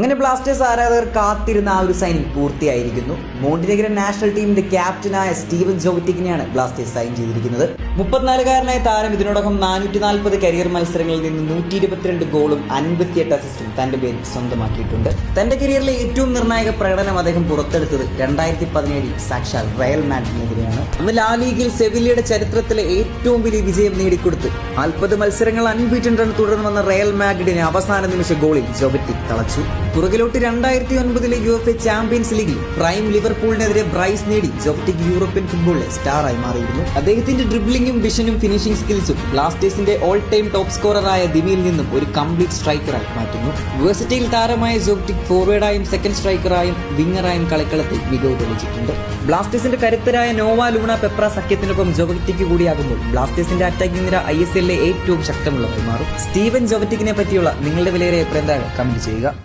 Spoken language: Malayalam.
അങ്ങനെ ബ്ലാസ്റ്റേഴ്സ് ആരാധകർ കാത്തിരുന്ന ആ ഒരു സൈനിങ് പൂർത്തിയായിരിക്കുന്നു. മോണ്ടിനെഗ്രൻ നാഷണൽ ടീമിന്റെ ക്യാപ്റ്റനായ സ്റ്റീവൻ ജോവറ്റിക്കിനെയാണ് ബ്ലാസ്റ്റേഴ്സ് സൈൻ ചെയ്തിരിക്കുന്നത്. 34-കാരനായ താരം ഇതിനോടകം 440 കരിയർ മത്സരങ്ങളിൽ നിന്ന് 122 ഗോളും 58 അസിസ്റ്റും തന്റെ പേരിൽ സ്വന്തമാക്കിയിട്ടുണ്ട്. തന്റെ കരിയറിലെ ഏറ്റവും നിർണായക പ്രകടനം അദ്ദേഹം പുറത്തെടുത്തത് 2017 സാക്ഷാൽ റയൽ മാഡ്രിഡിനെതിരെയാണ്. അന്ന് ലാ ലീഗിൽ സെവില്ലയുടെ ചരിത്രത്തിലെ ഏറ്റവും വലിയ വിജയം നേടിക്കൊടുത്ത് 40 മത്സരങ്ങൾ അൺബീറ്റൻ റൺ തുടർന്ന് വന്ന റയൽ മാഡ്രിഡിനെ അവസാന നിമിഷ ഗോളിൽ ജോവറ്റിക് തളച്ചു. പുറകിലോട്ട് 2009 UEFA ചാമ്പ്യൻസ് ലീഗിൽ പ്രൈം ലിവർപൂളിനെതിരെ ബ്രൈസ് നേടി ജോവറ്റിക് യൂറോപ്യൻ ഫുട്ബോളിലെ സ്റ്റാറായി മാറിയിരുന്നു. അദ്ദേഹത്തിന്റെ ഡ്രിബ്ലിംഗും വിഷനും ഫിനിഷിംഗ് സ്കിൽസും ബ്ലാസ്റ്റേഴ്സിന്റെ ഓൾ ടൈം ടോപ്പ് സ്കോററായ ദിമിയിൽ നിന്നും ഒരു കംപ്ലീറ്റ് സ്ട്രൈക്കറായി മാറ്റുന്നു. വേഴ്സറ്റൈൽ താരമായ ജോവറ്റിക് ഫോർവേഡായും സെക്കൻഡ് സ്ട്രൈക്കറായും വിങ്ങറായും കളിക്കളത്തിൽ മികവ് തെളിയിച്ചിട്ടുണ്ട്. ബ്ലാസ്റ്റേഴ്സിന്റെ കരുത്തരായ നോവ ലൂണ പെപ്ര സഖ്യത്തിനൊപ്പം ജോവറ്റിക് കൂടിയാകുമ്പോൾ ബ്ലാസ്റ്റേഴ്സിന്റെ അറ്റാക്കിംഗ് നിര ISL ഏറ്റവും ശക്തമുള്ളതായി മാറും. സ്റ്റീവൻ ജോവറ്റിക്കിനെ പറ്റിയുള്ള നിങ്ങളുടെ വിലയേറിയ അഭിപ്രായം കമന്റ് ചെയ്യുക.